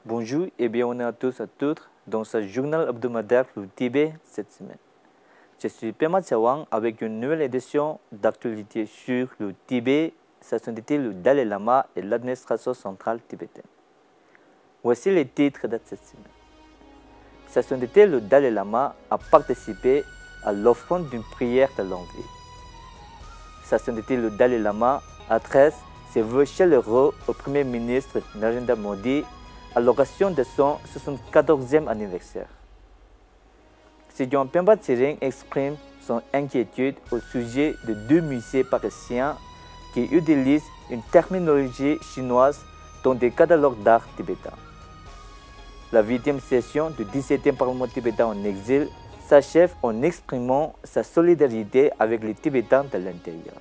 Bonjour et bienvenue à tous et à toutes dans ce journal hebdomadaire du Tibet cette semaine. Je suis Pema Tsawang avec une nouvelle édition d'actualité sur le Tibet, sa sainteté, le Dalai Lama et l'administration centrale tibétaine. Voici les titres de cette semaine. Sa sainteté, le Dalai Lama a participé à l'offrande d'une prière de l'envie. Sa sainteté, le Dalai Lama adresse ses vœux chaleureux au Premier ministre Narendra Modi à l'occasion de son 74e anniversaire. Sidyon Pemba Tsering exprime son inquiétude au sujet de deux musées parisiens qui utilisent une terminologie chinoise dans des catalogues d'art tibétains. La 8e session du 17e Parlement tibétain en exil s'achève en exprimant sa solidarité avec les Tibétains de l'intérieur.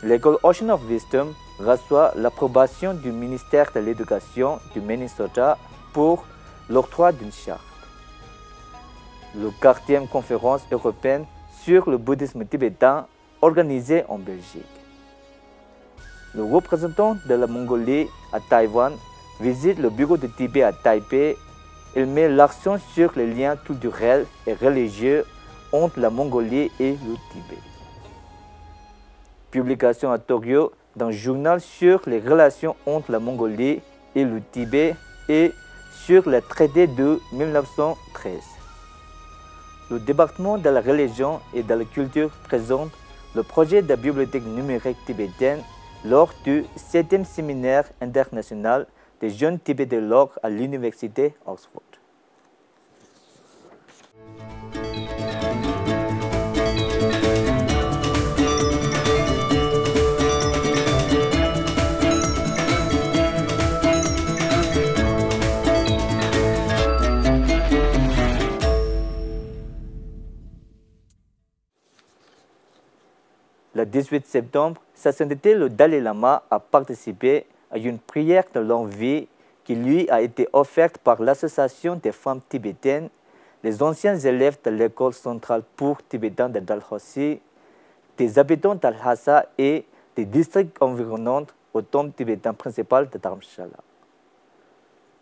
L'école Ocean of Wisdom reçoit l'approbation du ministère de l'Éducation du Minnesota pour l'octroi d'une charte. La 4e conférence européenne sur le bouddhisme tibétain organisée en Belgique. Le représentant de la Mongolie à Taïwan visite le bureau de Tibet à Taipei. Il met l'accent sur les liens culturels et religieux entre la Mongolie et le Tibet. Publication à Tokyo d'un journal sur les relations entre la Mongolie et le Tibet et sur le traité de 1913. Le département de la religion et de la culture présente le projet de bibliothèque numérique tibétaine lors du 7e séminaire international des jeunes tibétologues à l'université Oxford. Le 18 septembre, Sa Sainteté le Dalai Lama a participé à une prière de l'envie qui lui a été offerte par l'Association des femmes tibétaines, les anciens élèves de l'école centrale pour Tibétains de Dalhousie, des habitants d'Al-Hassa et des districts environnants au temple tibétain principal de Dharamshala.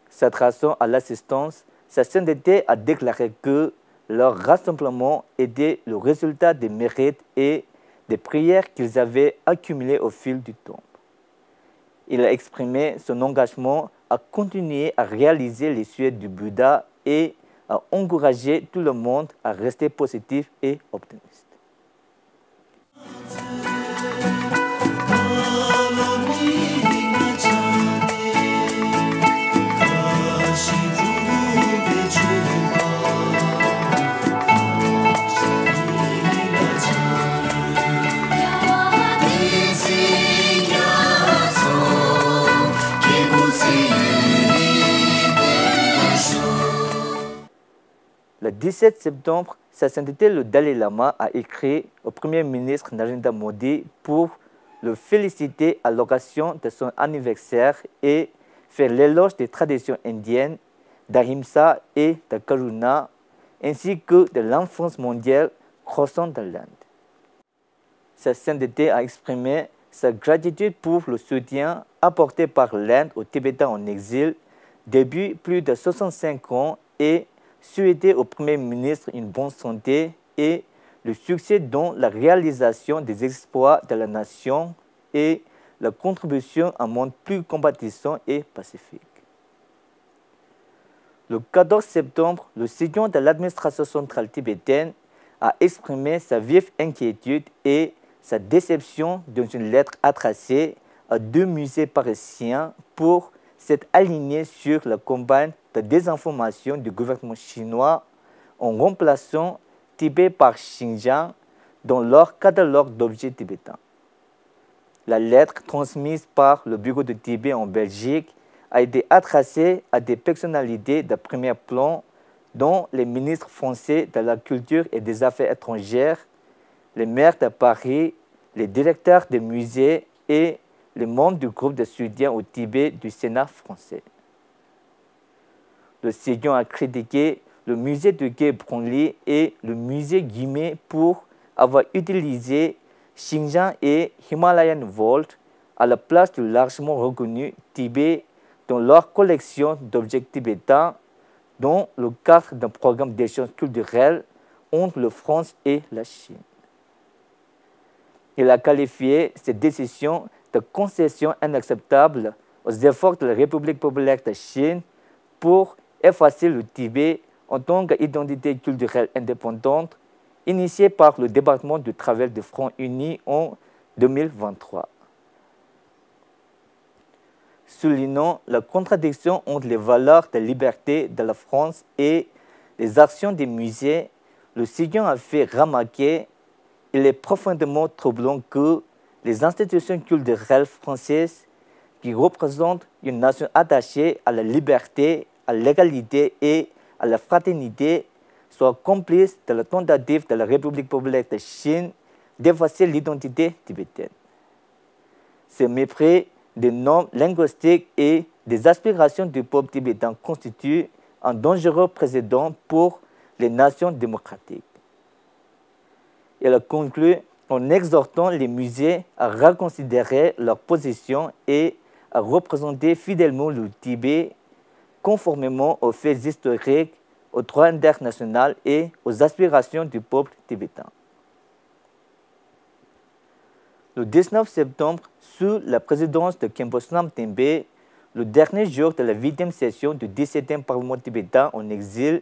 S'adressant à l'assistance, Sa Sainteté a déclaré que leur rassemblement était le résultat des mérites et des prières qu'ils avaient accumulées au fil du temps. Il a exprimé son engagement à continuer à réaliser les souhaits du Bouddha et à encourager tout le monde à rester positif et optimiste. Le 17 septembre, Sa Sainteté le Dalai Lama a écrit au Premier ministre Narendra Modi pour le féliciter à l'occasion de son anniversaire et faire l'éloge des traditions indiennes, d'Ahimsa et de Karuna, ainsi que de l'enfance mondiale croissante de l'Inde. Sa Sainteté a exprimé sa gratitude pour le soutien apporté par l'Inde aux Tibétains en exil depuis plus de 65 ans et souhaiter au Premier ministre une bonne santé et le succès dans la réalisation des exploits de la nation et la contribution à un monde plus compatissant et pacifique. Le 14 septembre, le Sidyon de l'administration centrale tibétaine a exprimé sa vive inquiétude et sa déception dans une lettre adressée à deux musées parisiens pour s'être alignés sur la campagne de désinformation du gouvernement chinois en remplaçant Tibet par Xinjiang dans leur catalogue d'objets tibétains. La lettre transmise par le bureau de Tibet en Belgique a été adressée à des personnalités de premier plan, dont les ministres français de la Culture et des Affaires étrangères, les maires de Paris, les directeurs des musées et les membres du groupe de soutien au Tibet du Sénat français. Le Sidyon a critiqué le musée de Quai Branly et le musée Guimet pour avoir utilisé Xinjiang et Himalayan Vault à la place du largement reconnu Tibet dans leur collection d'objets tibétains dans le cadre d'un programme d'échange culturel entre la France et la Chine. Il a qualifié cette décision de concession inacceptable aux efforts de la République populaire de Chine pour effacer le Tibet en tant qu'identité culturelle indépendante initiée par le département du travail du Front uni en 2023. Soulignant la contradiction entre les valeurs de liberté de la France et les actions des musées, le Sigon a fait remarquer qu'il est profondément troublant que les institutions culturelles françaises qui représentent une nation attachée à la liberté, à l'égalité et à la fraternité soient complices de la tentative de la République populaire de Chine d'effacer l'identité tibétaine. Ce mépris des normes linguistiques et des aspirations du peuple tibétain constitue un dangereux précédent pour les nations démocratiques. Il a conclu en exhortant les musées à reconsidérer leur position et à représenter fidèlement le Tibet conformément aux faits historiques, au droit international et aux aspirations du peuple tibétain. Le 19 septembre, sous la présidence de Khenpo Sonam Tenbé, le dernier jour de la 8e session du 17e Parlement tibétain en exil,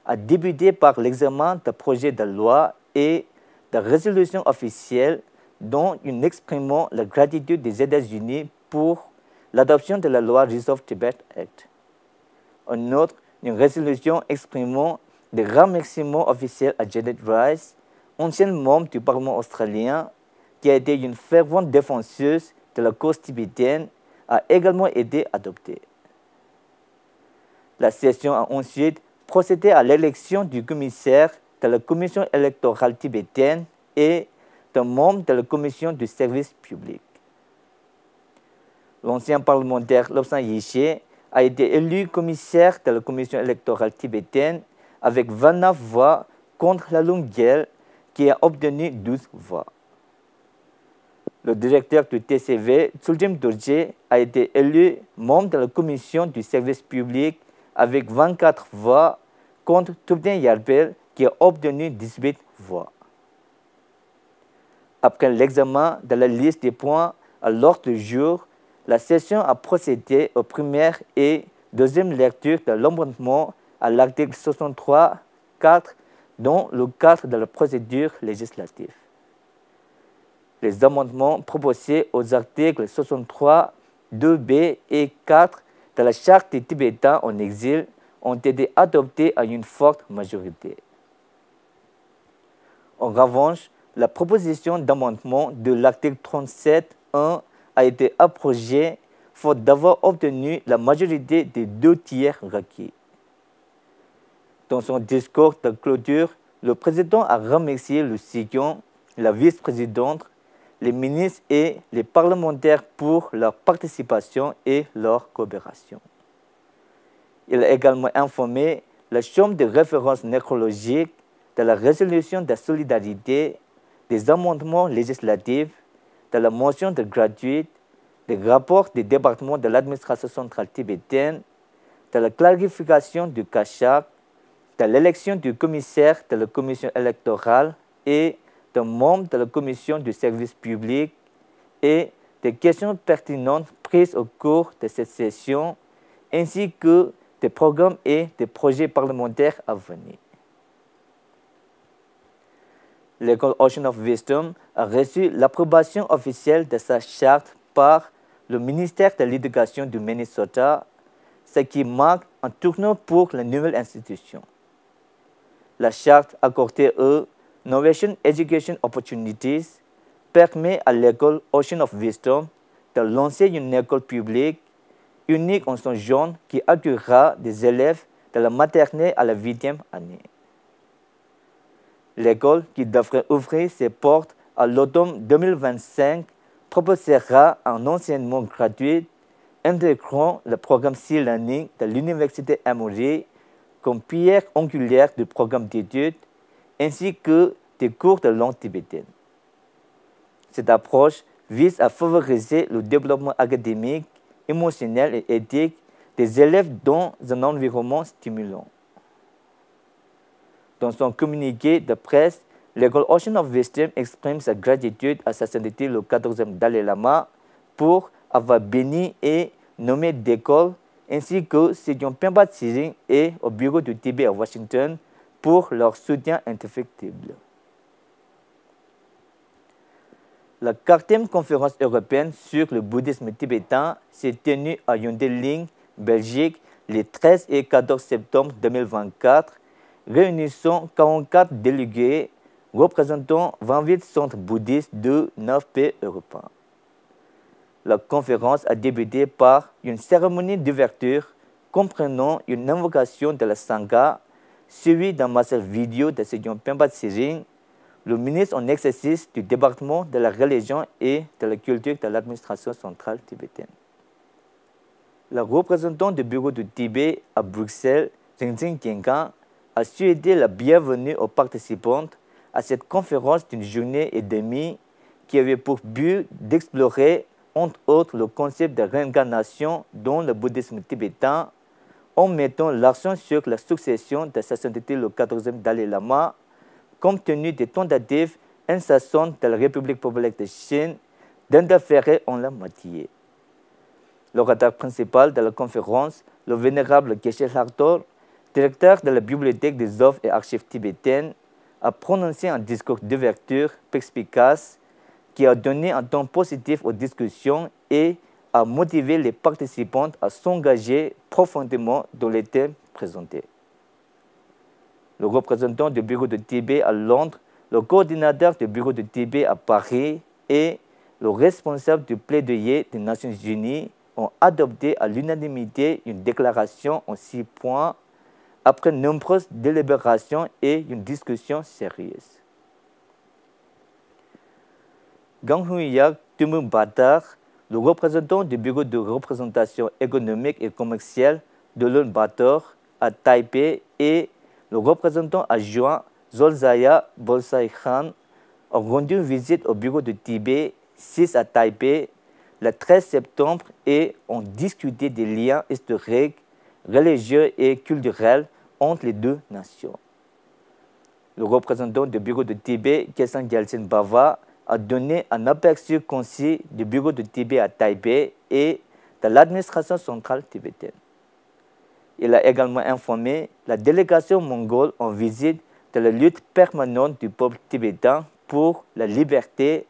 a débuté par l'examen d'un projet de loi et de résolution officielle dont une exprimant la gratitude des États-Unis pour l'adoption de la loi Resolve Tibet Act. En outre, une résolution exprimant des remerciements officiels à Janet Rice, ancienne membre du Parlement australien, qui a été une fervente défenseuse de la cause tibétaine, a également été adoptée. La session a ensuite procédé à l'élection du commissaire de la Commission électorale tibétaine et d'un membre de la Commission du service public. L'ancien parlementaire Lobsang Yeshe a été élu commissaire de la Commission électorale tibétaine avec 29 voix contre la Longuelle qui a obtenu 12 voix. Le directeur du TCV, Tsuljim Dorje, a été élu membre de la Commission du service public avec 24 voix contre Thubten Yarbel qui a obtenu 18 voix. Après l'examen de la liste des points à l'ordre du jour, la session a procédé aux premières et deuxième lectures de l'amendement à l'article 63.4 dans le cadre de la procédure législative. Les amendements proposés aux articles 63, 2b et 4 de la Charte des Tibétains en exil ont été adoptés à une forte majorité. En revanche, la proposition d'amendement de l'article 37.1 a été abrogée faute d'avoir obtenu la majorité des 2 tiers requis. Dans son discours de clôture, le président a remercié le Sigon, la vice-présidente, les ministres et les parlementaires pour leur participation et leur coopération. Il a également informé la Chambre de référence nécrologique de la résolution de solidarité, des amendements législatifs, de la motion de gratuite, des rapports des départements de l'administration centrale tibétaine, de la clarification du CACHAC, de l'élection du commissaire de la commission électorale et d'un membre de la commission du service public et des questions pertinentes prises au cours de cette session, ainsi que des programmes et des projets parlementaires à venir. L'école Ocean of Wisdom a reçu l'approbation officielle de sa charte par le ministère de l'Éducation du Minnesota, ce qui marque un tournant pour la nouvelle institution. La charte accordée aux Innovation Education Opportunities permet à l'école Ocean of Wisdom de lancer une école publique unique en son genre qui accueillera des élèves de la maternelle à la 8e année. L'école, qui devrait ouvrir ses portes à l'automne 2025, proposera un enseignement gratuit intégrant le programme C-Learning de l'Université Emory comme pierre angulaire du programme d'études, ainsi que des cours de langue tibétaine. Cette approche vise à favoriser le développement académique, émotionnel et éthique des élèves dans un environnement stimulant. Dans son communiqué de presse, l'école Ocean of Wisdom exprime sa gratitude à Sa Sainteté le 14e Dalai Lama pour avoir béni et nommé d'école, ainsi que Sejong Pemba Tsering et au bureau du Tibet à Washington pour leur soutien indéfectible. La 4e conférence européenne sur le bouddhisme tibétain s'est tenue à Yondeling, Belgique, les 13 et 14 septembre 2024, réunissant 44 délégués représentant 28 centres bouddhistes de 9 pays européens. La conférence a débuté par une cérémonie d'ouverture comprenant une invocation de la Sangha, suivie d'un massage vidéo de Sejong Pemba Tsering, le ministre en exercice du département de la religion et de la culture de l'administration centrale tibétaine. La représentante du bureau du Tibet à Bruxelles, Rinzing Tienkan, a souhaité la bienvenue aux participantes à cette conférence d'une journée et demie qui avait pour but d'explorer, entre autres, le concept de réincarnation dans le bouddhisme tibétain en mettant l'accent sur la succession de Sa Sainteté le 14e Dalai Lama, compte tenu des tentatives incessantes de la République populaire de Chine d'interférer en la matière. L'orateur principal de la conférence, le vénérable Geshe Lhagtor, directeur de la Bibliothèque des œuvres et archives tibétaines, a prononcé un discours d'ouverture perspicace qui a donné un ton positif aux discussions et a motivé les participants à s'engager profondément dans les thèmes présentés. Le représentant du bureau de Tibet à Londres, le coordinateur du bureau de Tibet à Paris et le responsable du plaidoyer des Nations Unies ont adopté à l'unanimité une déclaration en 6 points après nombreuses délibérations et une discussion sérieuse. Gang Huiyak Tumumbatar, le représentant du bureau de représentation économique et commerciale de l'Ulaanbaatar à Taipei et le représentant adjoint Zolzaya Bolsai Khan ont rendu visite au bureau de Tibet 6 à Taipei le 13 septembre et ont discuté des liens historiques, religieux et culturels entre les deux nations. Le représentant du bureau de Tibet, Khesan Gyaltsen Bava, a donné un aperçu concis du bureau de Tibet à Taipei et de l'administration centrale tibétaine. Il a également informé la délégation mongole en visite de la lutte permanente du peuple tibétain pour la liberté,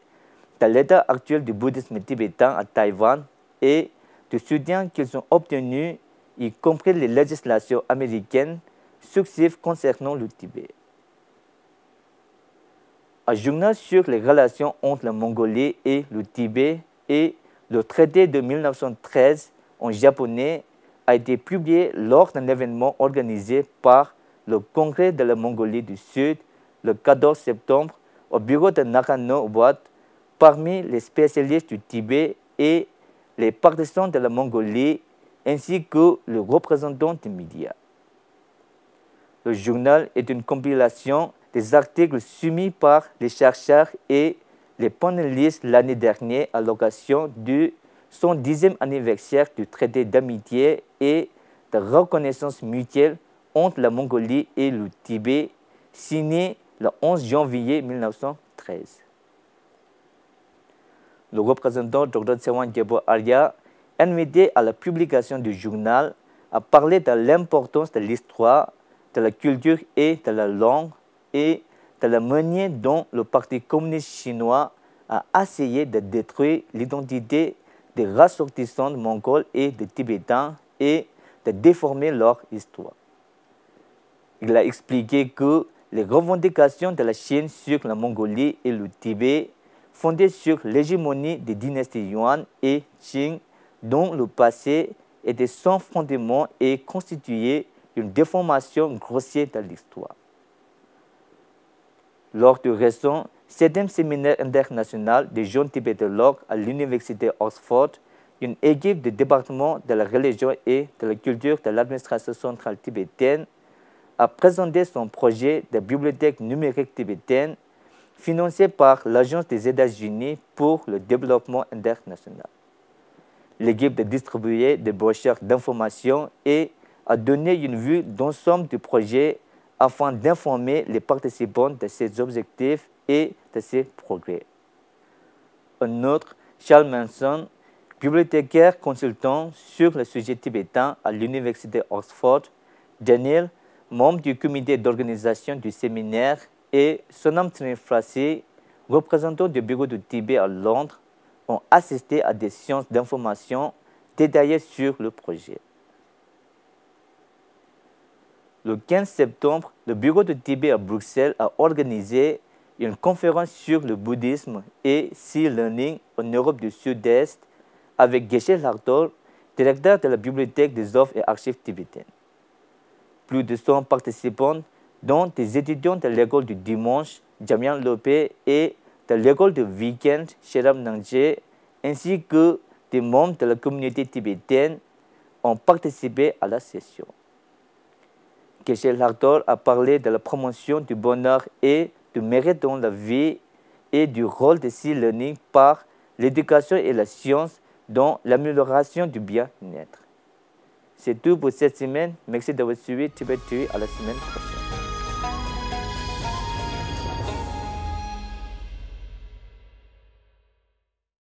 de l'état actuel du bouddhisme tibétain à Taïwan et du soutien qu'ils ont obtenu, y compris les législations américaines successives concernant le Tibet. Un journal sur les relations entre la Mongolie et le Tibet et le traité de 1913 en japonais a été publié lors d'un événement organisé par le Congrès de la Mongolie du Sud le 14 septembre au bureau de Nakano Wat parmi les spécialistes du Tibet et les partisans de la Mongolie ainsi que les représentants des médias. Le journal est une compilation des articles soumis par les chercheurs et les panélistes l'année dernière à l'occasion du 110e anniversaire du traité d'amitié et de reconnaissance mutuelle entre la Mongolie et le Tibet, signé le 11 janvier 1913. Le représentant Dr Tsewan Gyalpo Arya, invité à la publication du journal, a parlé de l'importance de l'histoire, de la culture et de la langue et de la manière dont le Parti communiste chinois a essayé de détruire l'identité des ressortissants mongols et des Tibétains et de déformer leur histoire. Il a expliqué que les revendications de la Chine sur la Mongolie et le Tibet, fondées sur l'hégémonie des dynasties Yuan et Qing, dont le passé était sans fondement et constituait une déformation grossière de l'histoire. Lors du récent 7e séminaire international des jeunes tibétologues à l'université Oxford, une équipe du département de la religion et de la culture de l'administration centrale tibétaine a présenté son projet de bibliothèque numérique tibétaine financé par l'Agence des États-Unis pour le développement international. l'équipe de distribuer des brochures d'information et a donné une vue d'ensemble du projet afin d'informer les participants de ses objectifs et de ses progrès. Un autre, Charles Manson, bibliothécaire consultant sur le sujet tibétain à l'université Oxford, Daniel, membre du comité d'organisation du séminaire, et Sonam Trifrasi, représentant du bureau du Tibet à Londres, ont assisté à des séances d'information détaillées sur le projet. Le 15 septembre, le bureau du Tibet à Bruxelles a organisé une conférence sur le bouddhisme et e-learning en Europe du Sud-Est avec Geshe Lartor, directeur de la Bibliothèque des œuvres et archives tibétaines. Plus de 100 participants, dont des étudiants de l'école du dimanche, Jamian Lopé, et de l'école du week-end, Sheram Nangje, ainsi que des membres de la communauté tibétaine, ont participé à la session. Geshe Lartor a parlé de la promotion du bonheur et du mérite dans la vie et du rôle de e-learning par l'éducation et la science dans l'amélioration du bien-être. C'est tout pour cette semaine. Merci d'avoir suivi Tibet TV. À la semaine prochaine.